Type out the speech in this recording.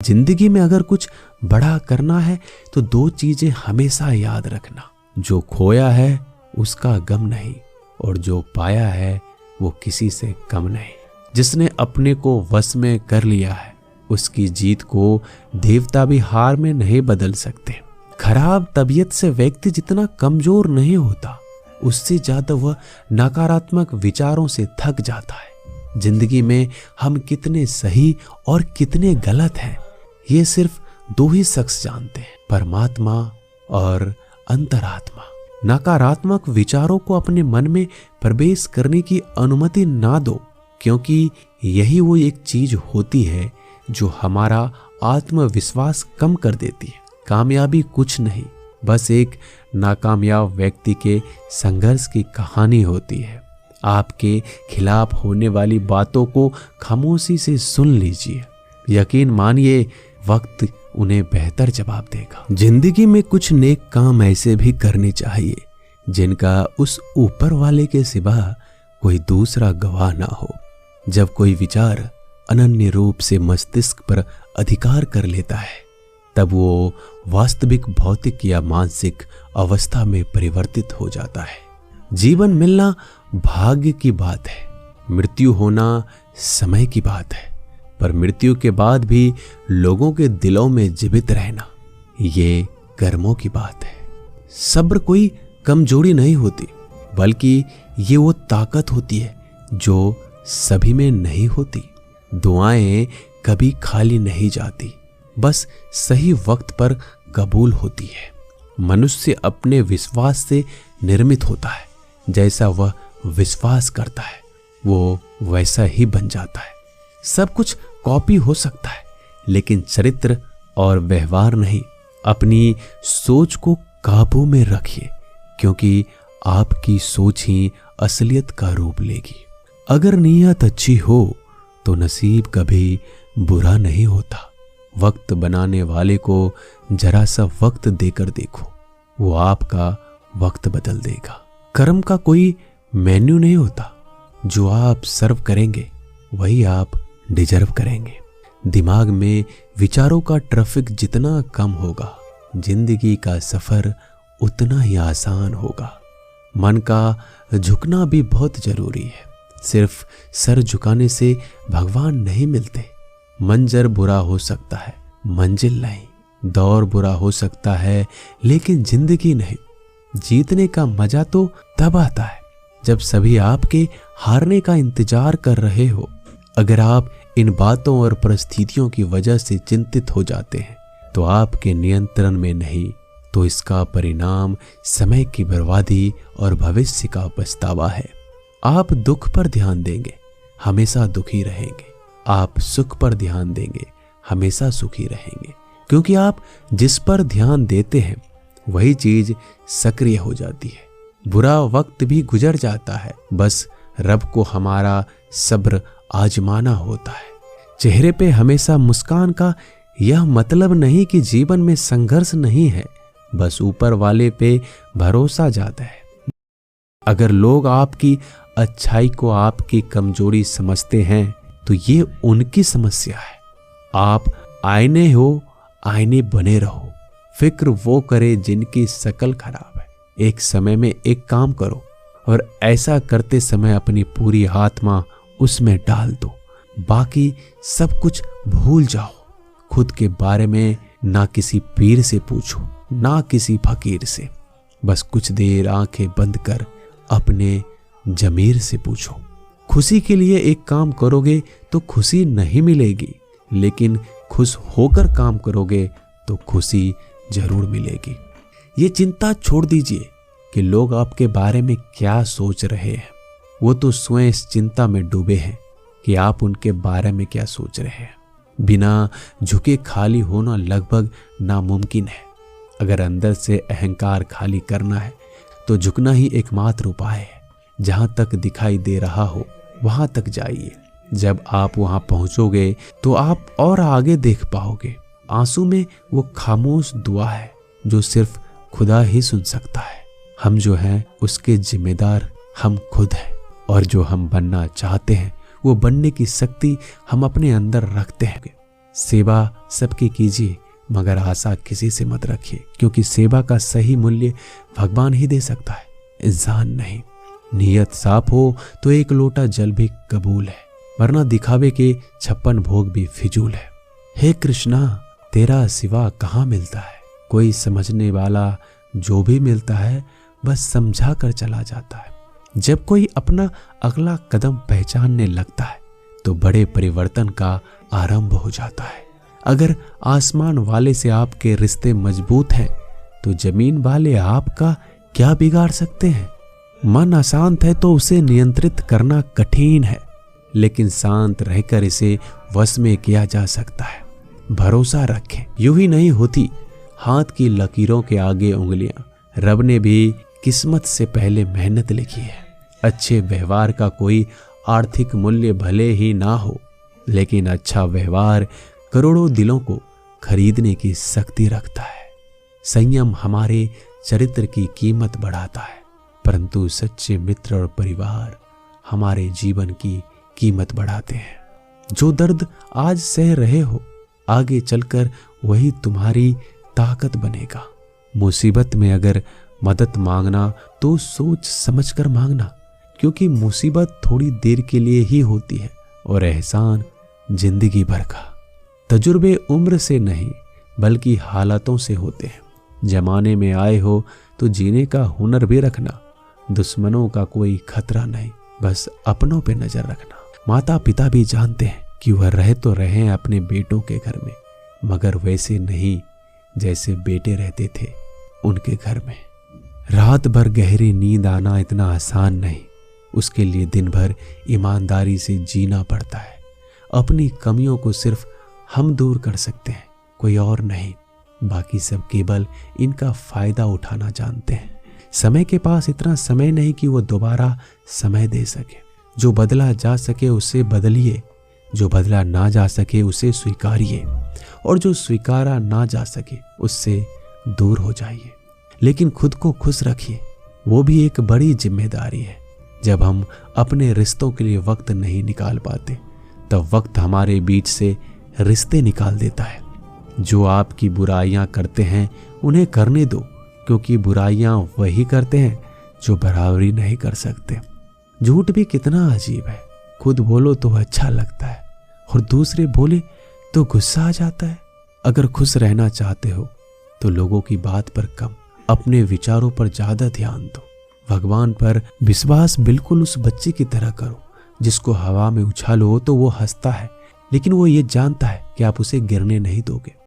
जिंदगी में अगर कुछ बड़ा करना है तो 2 चीजें हमेशा याद रखना। जो खोया है उसका गम नहीं, और जो पाया है वो किसी से कम नहीं। जिसने अपने को वश में कर लिया है उसकी जीत को देवता भी हार में नहीं बदल सकते। खराब तबीयत से व्यक्ति जितना कमजोर नहीं होता, उससे ज्यादा वह नकारात्मक विचारों से थक जाता है। जिंदगी में हम कितने सही और कितने गलत हैं, ये सिर्फ 2 ही शख्स जानते हैं, परमात्मा और अंतरात्मा। नकारात्मक विचारों को अपने मन में प्रवेश करने की अनुमति ना दो, क्योंकि यही वो एक चीज होती है जो हमारा आत्मविश्वास कम कर देती है। कामयाबी कुछ नहीं, बस एक नाकामयाब व्यक्ति के संघर्ष की कहानी होती है। आपके खिलाफ होने वाली बातों को खामोशी से सुन लीजिए। यकीन मानिए, वक्त उन्हें बेहतर जवाब देगा। जिंदगी में कुछ नेक काम ऐसे भी करने चाहिए जिनका उस ऊपर वाले के सिवा कोई दूसरा गवाह ना हो। जब कोई विचार अनन्य रूप से मस्तिष्क पर अधिकार कर लेता है, तब वो वास्तविक भौतिक या मानसिक अवस्था में परिवर्तित हो जाता है। जीवन मिलना भाग्य की बात है, मृत्यु होना समय की बात है, पर मृत्यु के बाद भी लोगों के दिलों में जीवित रहना ये कर्मों की बात है। सब्र कोई कमजोरी नहीं होती, बल्कि ये वो ताकत होती है जो सभी में नहीं होती। दुआएं कभी खाली नहीं जाती, बस सही वक्त पर कबूल होती है। मनुष्य अपने विश्वास से निर्मित होता है, जैसा वह विश्वास करता है वो वैसा ही बन जाता है। सब कुछ कॉपी हो सकता है, लेकिन चरित्र और व्यवहार नहीं। अपनी सोच को काबू में रखिए, क्योंकि आपकी सोच ही असलियत का रूप लेगी। अगर नीयत अच्छी हो तो नसीब कभी बुरा नहीं होता। वक्त बनाने वाले को जरा सा वक्त देकर देखो, वो आपका वक्त बदल देगा। कर्म का कोई मेन्यू नहीं होता, जो आप सर्व करेंगे वही आप डिजर्व करेंगे। दिमाग में विचारों का ट्रैफिक जितना कम होगा, जिंदगी का सफर उतना ही आसान होगा। मन का झुकना भी बहुत जरूरी है। सिर्फ सर झुकाने से भगवान नहीं मिलते। मंजर बुरा हो सकता है, मंजिल नहीं। दौर बुरा हो सकता है, लेकिन जिंदगी नहीं। जीतने का मजा तो तब आता है जब सभी आपके हारने का इंतजार कर रहे हो। अगर आप इन बातों और परिस्थितियों की वजह से चिंतित हो जाते हैं तो आपके नियंत्रण में नहीं, तो इसका परिणाम समय की बर्बादी और भविष्य का पछतावा है। आप दुख पर ध्यान देंगे, हमेशा दुखी रहेंगे। आप सुख पर ध्यान देंगे, हमेशा सुखी रहेंगे, क्योंकि आप जिस पर ध्यान देते हैं वही चीज सक्रिय हो जाती है। बुरा वक्त भी गुजर जाता है, बस रब को हमारा सब्र आजमाना होता है। चेहरे पे हमेशा मुस्कान का यह मतलब नहीं कि जीवन में संघर्ष नहीं है, बस ऊपर वाले पे भरोसा ज्यादा है। अगर लोग आपकी अच्छाई को आपकी कमजोरी समझते हैं तो ये उनकी समस्या है। आप आईने हो, आईने बने रहो। फिक्र वो करे जिनकी शकल खराब है। एक समय में एक काम करो और ऐसा करते समय अपनी पूरी आत्मा उसमें डाल दो। बाकी सब कुछ भूल जाओ। खुद के बारे में ना किसी पीर से पूछो, ना किसी फकीर से। बस कुछ देर आंखें बंद कर अपने जमीर से पूछो। खुशी के लिए एक काम करोगे तो खुशी नहीं मिलेगी, लेकिन खुश होकर काम करोगे तो खुशी जरूर मिलेगी। ये चिंता छोड़ दीजिए कि लोग आपके बारे में क्या सोच रहे हैं। वो तो स्वयं इस चिंता में डूबे हैं कि आप उनके बारे में क्या सोच रहे हैं। बिना झुके खाली होना लगभग नामुमकिन है। अगर अंदर से अहंकार खाली करना है तो झुकना ही एकमात्र उपाय है। जहां तक दिखाई दे रहा हो वहां तक जाइए। जब आप वहां पहुंचोगे तो आप और आगे देख पाओगे। आंसू में वो खामोश दुआ है जो सिर्फ खुदा ही सुन सकता है। हम जो हैं उसके जिम्मेदार हम खुद हैं, और जो हम बनना चाहते हैं वो बनने की शक्ति हम अपने अंदर रखते हैं। सेवा सबकी कीजिए, मगर आशा किसी से मत रखिए, क्योंकि सेवा का सही मूल्य भगवान ही दे सकता है, इंसान नहीं। नीयत साफ हो तो एक लोटा जल भी कबूल है, वरना दिखावे के 56 भोग भी फिजूल है। हे कृष्णा, तेरा सिवा कहाँ मिलता है, कोई समझने वाला जो भी मिलता है बस समझा कर चला जाता है। जब कोई अपना अगला कदम पहचानने लगता है तो बड़े परिवर्तन का आरंभ हो जाता है। अगर आसमान वाले से आपके रिश्ते मजबूत हैं तो जमीन वाले आपका क्या बिगाड़ सकते हैं। मन अशांत है तो उसे नियंत्रित करना कठिन है, लेकिन शांत रहकर इसे वश में किया जा सकता है। भरोसा रखें, यूं ही नहीं होती हाथ की लकीरों के आगे उंगलियां। रब ने भी किस्मत से पहले मेहनत लिखी है। अच्छे व्यवहार का कोई आर्थिक मूल्य भले ही ना हो, लेकिन अच्छा व्यवहार करोड़ों दिलों को खरीदने की शक्ति रखता है। संयम हमारे चरित्र की कीमत बढ़ाता है, परंतु सच्चे मित्र और परिवार हमारे जीवन की कीमत बढ़ाते हैं। जो दर्द आज सह रहे हो, आगे चलकर वही तुम्हारी ताकत बनेगा। मुसीबत में अगर मदद मांगना तो सोच समझकर मांगना, क्योंकि मुसीबत थोड़ी देर के लिए ही होती है और एहसान जिंदगी भर का। तजुर्बे उम्र से नहीं बल्कि हालातों से होते हैं। जमाने में आए हो तो जीने का हुनर भी रखना। दुश्मनों का कोई खतरा नहीं, बस अपनों पे नजर रखना। माता पिता भी जानते हैं कि वह रह तो रहे अपने बेटों के घर में, मगर वैसे नहीं जैसे बेटे रहते थे उनके घर में। रात भर गहरी नींद आना इतना आसान नहीं, उसके लिए दिन भर ईमानदारी से जीना पड़ता है। अपनी कमियों को सिर्फ हम दूर कर सकते हैं, कोई और नहीं। बाकी सब केवल इनका फायदा उठाना जानते हैं। समय के पास इतना समय नहीं कि वो दोबारा समय दे सके। जो बदला जा सके उसे बदलिए, जो बदला ना जा सके उसे स्वीकारिए, और जो स्वीकारा ना जा सके उससे दूर हो जाइए। लेकिन खुद को खुश रखिए, वो भी एक बड़ी जिम्मेदारी है। जब हम अपने रिश्तों के लिए वक्त नहीं निकाल पाते, तब वक्त हमारे बीच से रिश्ते निकाल देता है। जो आपकी बुराइयां करते हैं उन्हें करने दो, क्योंकि बुराइयां वही करते हैं जो बराबरी नहीं कर सकते। झूठ भी कितना अजीब है, खुद बोलो तो अच्छा लगता है और दूसरे बोले तो गुस्सा आ जाता है। अगर खुश रहना चाहते हो तो लोगों की बात पर कम, अपने विचारों पर ज्यादा ध्यान दो। भगवान पर विश्वास बिल्कुल उस बच्चे की तरह करो जिसको हवा में उछालो तो वो हंसता है, लेकिन वो ये जानता है कि आप उसे गिरने नहीं दोगे।